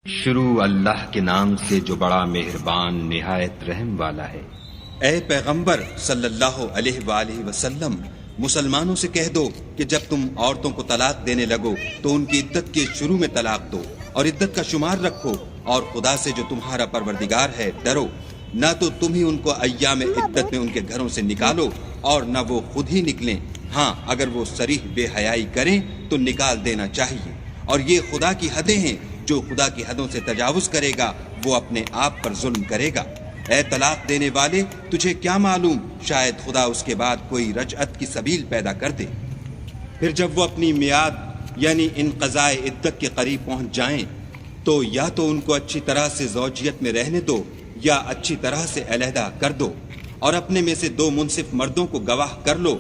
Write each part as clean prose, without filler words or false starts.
شروع اللہ کے نام سے جو بڑا مہربان نہایت رحم والا ہے۔ اے پیغمبر صلی اللہ علیہ وآلہ وسلم، مسلمانوں سے کہہ دو کہ جب تم عورتوں کو طلاق دینے لگو تو ان کی عدت کے شروع میں طلاق دو اور عدت کا شمار رکھو، اور خدا سے جو تمہارا پروردگار ہے ڈرو، نہ تو تم ہی ان کو ایام عدت میں ان کے گھروں سے نکالو اور نہ وہ خود ہی نکلیں، ہاں اگر وہ صریح بے حیائی کریں تو نکال دینا چاہیے، اور یہ خدا کی حدیں ہیں، جو خدا کی حدوں سے تجاوز کرے گا وہ اپنے آپ پر ظلم کرے گا۔ اے طلاق دینے والے، تجھے کیا معلوم، شاید خدا اس کے بعد کوئی رجعت کی سبیل پیدا کر دے۔ پھر جب وہ اپنی میعاد یعنی انقضاء عدت کے قریب پہنچ جائیں تو یا تو ان کو اچھی طرح سے زوجیت میں رہنے دو یا اچھی طرح سے علیحدہ کر دو، اور اپنے میں سے 2 منصف مردوں کو گواہ کر لو،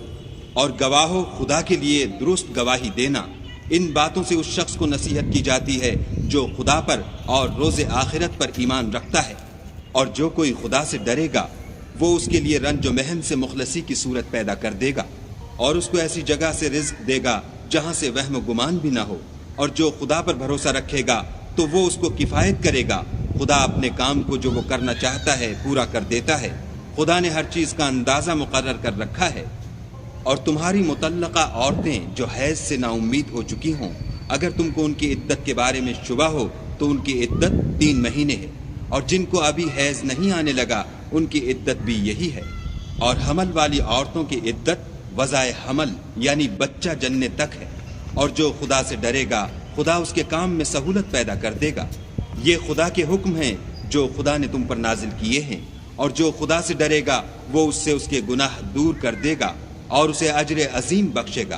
اور گواہو خدا کے لیے درست گواہی دینا۔ ان باتوں سے اس شخص کو نصیحت کی جاتی ہے جو خدا پر اور روز آخرت پر ایمان رکھتا ہے، اور جو کوئی خدا سے ڈرے گا وہ اس کے لیے رنج و محن سے مخلصی کی صورت پیدا کر دے گا، اور اس کو ایسی جگہ سے رزق دے گا جہاں سے وہم و گمان بھی نہ ہو، اور جو خدا پر بھروسہ رکھے گا تو وہ اس کو کفایت کرے گا۔ خدا اپنے کام کو جو وہ کرنا چاہتا ہے پورا کر دیتا ہے، خدا نے ہر چیز کا اندازہ مقرر کر رکھا ہے۔ اور تمہاری مطلقہ عورتیں جو حیض سے نا امید ہو چکی ہوں، اگر تم کو ان کی عدت کے بارے میں شبہ ہو تو ان کی عدت 3 مہینے ہے، اور جن کو ابھی حیض نہیں آنے لگا ان کی عدت بھی یہی ہے، اور حمل والی عورتوں کی عدت وضع حمل یعنی بچہ جننے تک ہے، اور جو خدا سے ڈرے گا خدا اس کے کام میں سہولت پیدا کر دے گا۔ یہ خدا کے حکم ہیں جو خدا نے تم پر نازل کیے ہیں، اور جو خدا سے ڈرے گا وہ اس سے اس کے گناہ دور کر دے گا اور اسے اجر عظیم بخشے گا۔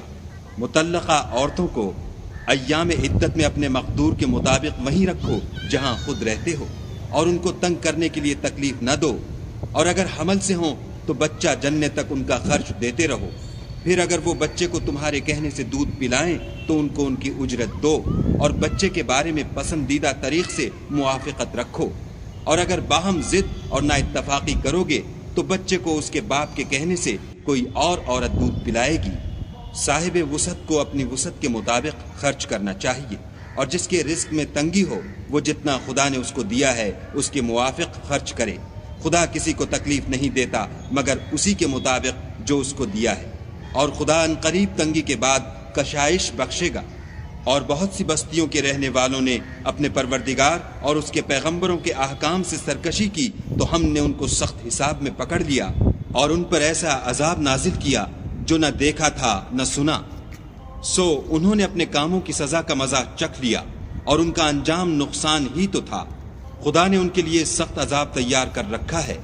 مطلقہ عورتوں کو ایام عدت میں اپنے مقدور کے مطابق وہیں رکھو جہاں خود رہتے ہو، اور ان کو تنگ کرنے کے لیے تکلیف نہ دو، اور اگر حمل سے ہوں تو بچہ جننے تک ان کا خرچ دیتے رہو۔ پھر اگر وہ بچے کو تمہارے کہنے سے دودھ پلائیں تو ان کو ان کی اجرت دو، اور بچے کے بارے میں پسندیدہ طریق سے موافقت رکھو، اور اگر باہم ضد اور نا اتفاقی کرو گے تو بچے کو اس کے باپ کے کہنے سے کوئی اور عورت دودھ پلائے گی۔ صاحب وسعت کو اپنی وسعت کے مطابق خرچ کرنا چاہیے، اور جس کے رزق میں تنگی ہو وہ جتنا خدا نے اس کو دیا ہے اس کے موافق خرچ کرے۔ خدا کسی کو تکلیف نہیں دیتا مگر اسی کے مطابق جو اس کو دیا ہے، اور خدا ان قریب تنگی کے بعد کشائش بخشے گا۔ اور بہت سی بستیوں کے رہنے والوں نے اپنے پروردگار اور اس کے پیغمبروں کے احکام سے سرکشی کی تو ہم نے ان کو سخت حساب میں پکڑ لیا، اور ان پر ایسا عذاب نازل کیا جو نہ دیکھا تھا نہ سنا۔ سو انہوں نے اپنے کاموں کی سزا کا مزہ چکھ لیا، اور ان کا انجام نقصان ہی تو تھا۔ خدا نے ان کے لیے سخت عذاب تیار کر رکھا ہے۔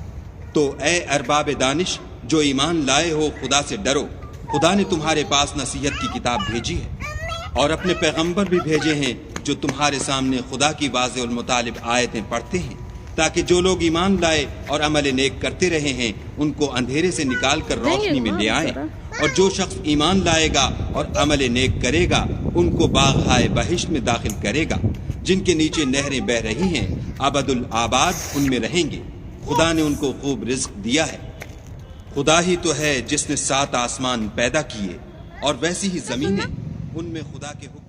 تو اے ارباب دانش جو ایمان لائے ہو، خدا سے ڈرو۔ خدا نے تمہارے پاس نصیحت کی کتاب بھیجی ہے، اور اپنے پیغمبر بھی بھیجے ہیں جو تمہارے سامنے خدا کی واضح المطالب آیتیں پڑھتے ہیں، تاکہ جو لوگ ایمان لائے اور عمل نیک کرتے رہے ہیں ان کو اندھیرے سے نکال کر روشنی میں لے آئیں، اور جو شخص ایمان لائے گا اور عمل نیک کرے گا ان کو باغہائے بہشت میں داخل کرے گا، جن کے نیچے نہریں بہہ رہی ہیں، ابد الآباد ان میں رہیں گے۔ خدا نے ان کو خوب رزق دیا ہے۔ خدا ہی تو ہے جس نے 7 آسمان پیدا کیے، اور ویسی ہی زمینیں، ان میں خدا کے حکم